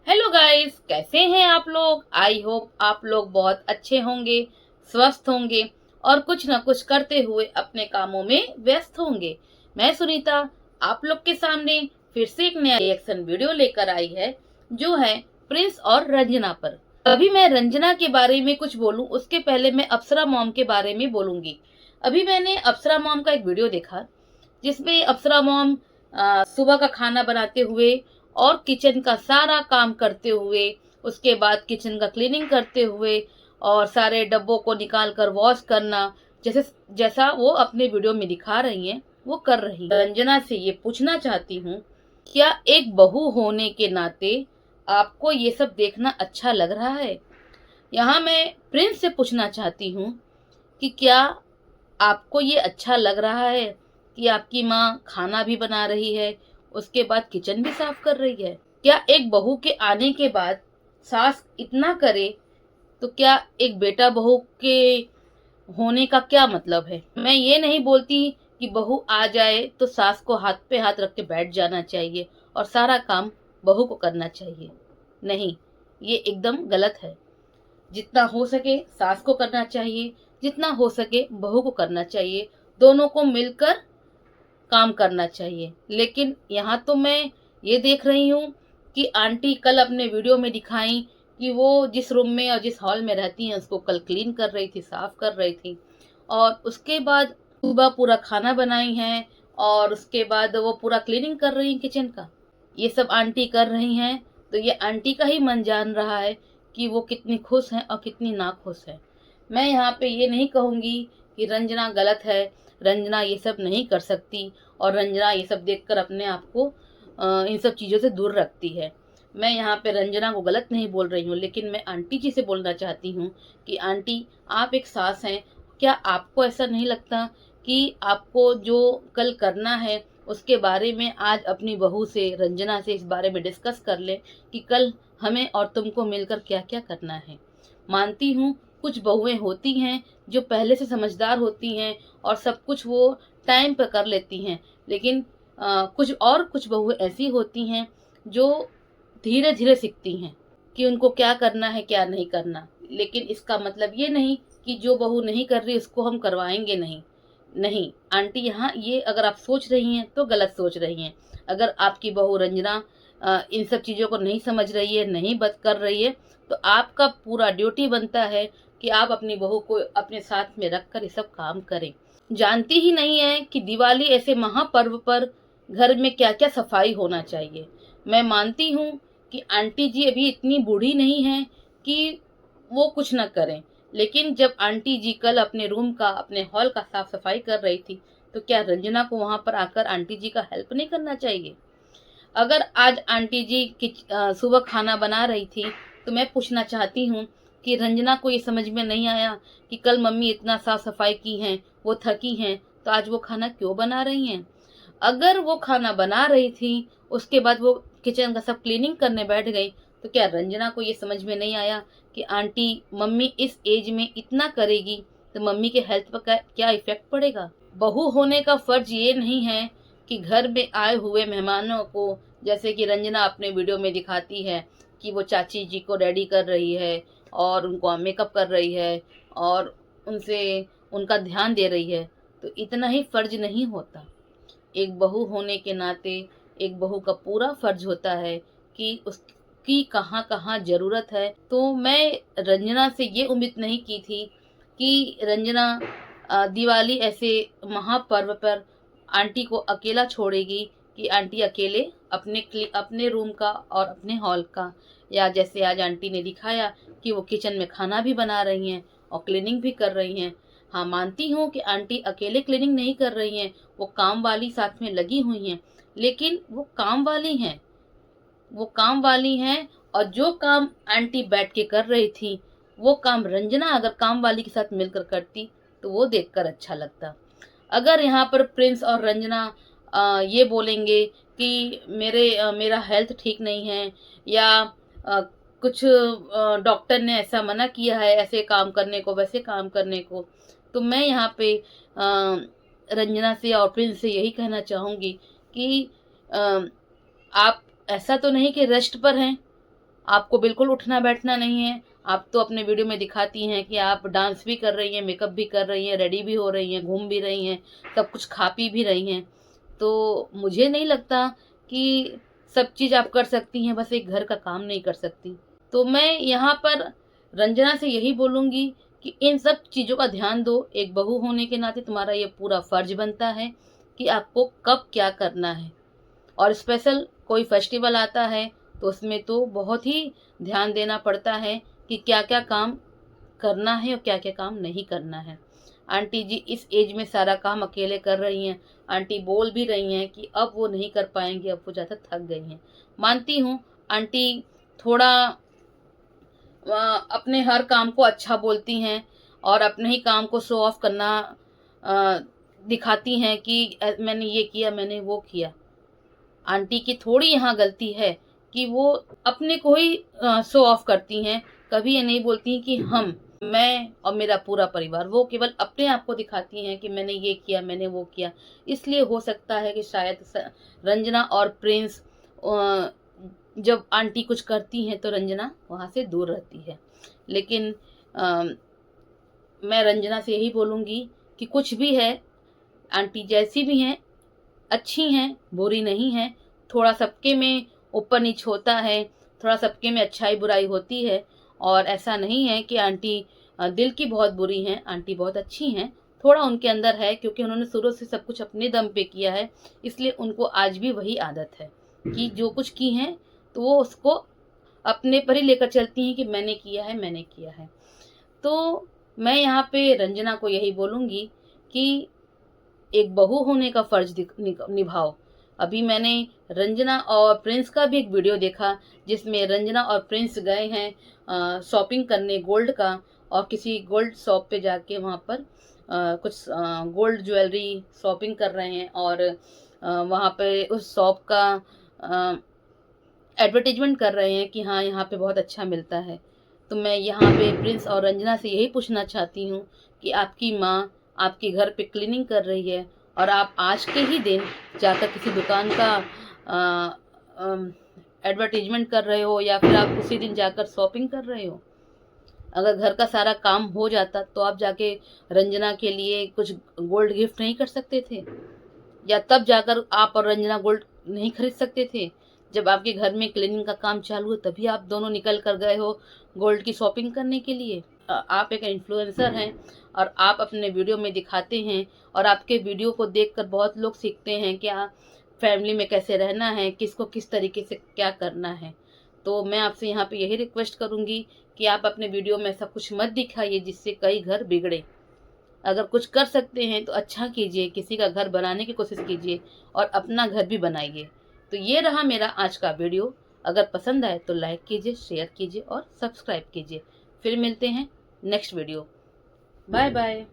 Hello guys, कैसे हैं आप लोग। आई होप आप लोग बहुत अच्छे होंगे, स्वस्थ होंगे और कुछ न कुछ करते हुए अपने कामों में व्यस्त होंगे। मैं सुनीता आप लोग के सामने फिर से एक नया रिएक्शन वीडियो लेकर आई है, जो है प्रिंस और रंजना पर। अभी मैं रंजना के बारे में कुछ बोलूं उसके पहले मैं अप्सरा मॉम के बारे में बोलूंगी। अभी मैंने अप्सरा मॉम का एक वीडियो देखा, जिसमें अप्सरा मॉम सुबह का खाना बनाते हुए और किचन का सारा काम करते हुए, उसके बाद किचन का क्लीनिंग करते हुए और सारे डब्बों को निकाल कर वॉश करना, जैसे जैसा वो अपने वीडियो में दिखा रही हैं वो कर रही हैं। रंजना से ये पूछना चाहती हूँ, क्या एक बहू होने के नाते आपको ये सब देखना अच्छा लग रहा है। यहाँ मैं प्रिंस से पूछना चाहती हूँ कि क्या आपको ये अच्छा लग रहा है कि आपकी माँ खाना भी बना रही है, उसके बाद किचन भी साफ कर रही है। क्या एक बहू के आने के बाद सास इतना करे तो क्या एक बेटा बहू के होने का क्या मतलब है। मैं ये नहीं बोलती कि बहू आ जाए तो सास को हाथ पे हाथ रख के बैठ जाना चाहिए और सारा काम बहू को करना चाहिए। नहीं, ये एकदम गलत है। जितना हो सके सास को करना चाहिए, जितना हो सके बहू को करना चाहिए, दोनों को मिलकर काम करना चाहिए। लेकिन यहाँ तो मैं ये देख रही हूँ कि आंटी कल अपने वीडियो में दिखाई कि वो जिस रूम में और जिस हॉल में रहती हैं उसको कल क्लीन कर रही थी, साफ कर रही थी, और उसके बाद सुबह पूरा खाना बनाई हैं और उसके बाद वो पूरा क्लीनिंग कर रही हैं किचन का। ये सब आंटी कर रही हैं तो ये आंटी का ही मन जान रहा है कि वो कितनी खुश हैं और कितनी ना खुश हैं। मैं यहाँ पे ये नहीं कहूँगी कि रंजना गलत है, रंजना ये सब नहीं कर सकती और रंजना ये सब देखकर अपने आप को इन सब चीज़ों से दूर रखती है। मैं यहाँ पे रंजना को गलत नहीं बोल रही हूँ, लेकिन मैं आंटी जी से बोलना चाहती हूँ कि आंटी, आप एक सास हैं, क्या आपको ऐसा नहीं लगता कि आपको जो कल करना है उसके बारे में आज अपनी बहू से, रंजना से इस बारे में डिस्कस कर ले कि कल हमें और तुमको मिलकर क्या क्या करना है। मानती हूँ कुछ बहुएं होती हैं जो पहले से समझदार होती हैं और सब कुछ वो टाइम पर कर लेती हैं, लेकिन कुछ बहुएं ऐसी होती हैं जो धीरे धीरे सीखती हैं कि उनको क्या करना है क्या नहीं करना। लेकिन इसका मतलब ये नहीं कि जो बहू नहीं कर रही उसको हम करवाएंगे नहीं। नहीं आंटी, यहाँ ये अगर आप सोच रही हैं तो गलत सोच रही हैं। अगर आपकी बहू रंजना इन सब चीज़ों को नहीं समझ रही है, नहीं बत कर रही है, तो आपका पूरा ड्यूटी बनता है कि आप अपनी बहू को अपने साथ में रखकर ये सब काम करें। जानती ही नहीं है कि दिवाली ऐसे महापर्व पर घर में क्या क्या सफाई होना चाहिए। मैं मानती हूँ कि आंटी जी अभी इतनी बूढ़ी नहीं है कि वो कुछ न करें, लेकिन जब आंटी जी कल अपने रूम का, अपने हॉल का साफ सफाई कर रही थी, तो क्या रंजना को वहां पर आकर आंटी जी का हेल्प नहीं करना चाहिए। अगर आज आंटी जी सुबह खाना बना रही थी तो मैं पूछना चाहती हूँ कि रंजना को ये समझ में नहीं आया कि कल मम्मी इतना साफ सफाई की हैं, वो थकी हैं, तो आज वो खाना क्यों बना रही हैं। अगर वो खाना बना रही थी उसके बाद वो किचन का सब क्लीनिंग करने बैठ गई, तो क्या रंजना को ये समझ में नहीं आया कि आंटी, मम्मी इस एज में इतना करेगी तो मम्मी के हेल्थ पर क्या इफेक्ट पड़ेगा। बहू होने का फर्ज ये नहीं है कि घर में आए हुए मेहमानों को, जैसे कि रंजना अपने वीडियो में दिखाती है कि वो चाची जी को रेडी कर रही है और उनको मेकअप कर रही है और उनसे उनका ध्यान दे रही है, तो इतना ही फर्ज नहीं होता। एक बहू होने के नाते एक बहू का पूरा फर्ज होता है कि उसकी कहाँ कहाँ ज़रूरत है। तो मैं रंजना से ये उम्मीद नहीं की थी कि रंजना दिवाली ऐसे महापर्व पर आंटी को अकेला छोड़ेगी, कि आंटी अकेले अपने रूम का और अपने हॉल का, या जैसे आज आंटी ने दिखाया कि वो किचन में खाना भी बना रही हैं और क्लीनिंग भी कर रही हैं। हाँ, मानती हूँ कि आंटी अकेले क्लीनिंग नहीं कर रही हैं, वो काम वाली साथ में लगी हुई हैं, लेकिन वो काम वाली हैं, वो काम वाली हैं। और जो काम आंटी बैठ के कर रही थी वो काम रंजना अगर काम वाली के साथ मिलकर करती तो वो देखकर अच्छा लगता। अगर यहाँ पर प्रिंस और रंजना ये बोलेंगे कि मेरा हेल्थ ठीक नहीं है, या अ, कुछ डॉक्टर ने ऐसा मना किया है ऐसे काम करने को, वैसे काम करने को, तो मैं यहाँ पे रंजना से और प्रिंस से यही कहना चाहूँगी कि अ, आप ऐसा तो नहीं कि रेस्ट पर हैं, आपको बिल्कुल उठना बैठना नहीं है। आप तो अपने वीडियो में दिखाती हैं कि आप डांस भी कर रही हैं, मेकअप भी कर रही हैं, रेडी भी हो रही हैं, घूम भी रही हैं, सब कुछ खा पी भी रही हैं। तो मुझे नहीं लगता कि सब चीज़ आप कर सकती हैं, बस एक घर का काम नहीं कर सकती। तो मैं यहाँ पर रंजना से यही बोलूँगी कि इन सब चीज़ों का ध्यान दो। एक बहू होने के नाते तुम्हारा ये पूरा फ़र्ज़ बनता है कि आपको कब क्या करना है। और स्पेशल कोई फेस्टिवल आता है तो उसमें तो बहुत ही ध्यान देना पड़ता है कि क्या क्या काम करना है और क्या क्या काम नहीं करना है। आंटी जी इस एज में सारा काम अकेले कर रही हैं। आंटी बोल भी रही हैं कि अब वो नहीं कर पाएंगी, अब वो ज़्यादा थक गई हैं। मानती हूँ आंटी थोड़ा अपने हर काम को अच्छा बोलती हैं और अपने ही काम को शो ऑफ करना अ, दिखाती हैं कि मैंने ये किया, मैंने वो किया। आंटी की थोड़ी यहाँ गलती है कि वो अपने को ही शो ऑफ करती हैं। कभी ये नहीं बोलती कि मैं और मेरा पूरा परिवार, वो केवल अपने आप को दिखाती हैं कि मैंने ये किया, मैंने वो किया। इसलिए हो सकता है कि शायद रंजना और प्रिंस जब आंटी कुछ करती हैं तो रंजना वहाँ से दूर रहती है। लेकिन अ, मैं रंजना से यही बोलूँगी कि कुछ भी है, आंटी जैसी भी हैं अच्छी हैं, बुरी नहीं हैं। थोड़ा सबके में ऊपर नीच होता है, थोड़ा सबके में अच्छाई बुराई होती है। और ऐसा नहीं है कि आंटी दिल की बहुत बुरी हैं, आंटी बहुत अच्छी हैं। थोड़ा उनके अंदर है क्योंकि उन्होंने शुरू से सब कुछ अपने दम पे किया है, इसलिए उनको आज भी वही आदत है कि जो कुछ की हैं तो वो उसको अपने पर ही लेकर चलती हैं कि मैंने किया है, मैंने किया है। तो मैं यहाँ पे रंजना को यही बोलूँगी कि एक बहू होने का फर्ज निभाओ। अभी मैंने रंजना और प्रिंस का भी एक वीडियो देखा जिसमें रंजना और प्रिंस गए हैं शॉपिंग करने गोल्ड का, और किसी गोल्ड शॉप पे जाके वहाँ पर कुछ गोल्ड ज्वेलरी शॉपिंग कर रहे हैं और वहाँ पे उस शॉप का एडवर्टीजमेंट कर रहे हैं कि हाँ यहाँ पे बहुत अच्छा मिलता है। तो मैं यहाँ पे प्रिंस और रंजना से यही पूछना चाहती हूँ कि आपकी माँ आपके घर पे क्लीनिंग कर रही है और आप आज के ही दिन जाकर किसी दुकान का एडवर्टीजमेंट कर रहे हो या फिर आप उसी दिन जाकर शॉपिंग कर रहे हो। अगर घर का सारा काम हो जाता तो आप जाके रंजना के लिए कुछ गोल्ड गिफ्ट नहीं कर सकते थे? या तब जाकर आप और रंजना गोल्ड नहीं खरीद सकते थे? जब आपके घर में क्लीनिंग का काम चालू है तभी आप दोनों निकल कर गए हो गोल्ड की शॉपिंग करने के लिए। आप एक इन्फ्लुएंसर हैं और आप अपने वीडियो में दिखाते हैं और आपके वीडियो को देखकर बहुत लोग सीखते हैं कि फैमिली में कैसे रहना है, किसको किस तरीके से क्या करना है। तो मैं आपसे यहाँ पे यही रिक्वेस्ट करूँगी कि आप अपने वीडियो में ऐसा कुछ मत दिखाइए जिससे कई घर बिगड़े। अगर कुछ कर सकते हैं तो अच्छा कीजिए, किसी का घर बनाने की कोशिश कीजिए और अपना घर भी बनाइए। तो ये रहा मेरा आज का वीडियो। अगर पसंद आए तो लाइक कीजिए, शेयर कीजिए और सब्सक्राइब कीजिए। फिर मिलते हैं नेक्स्ट वीडियो। Bye bye.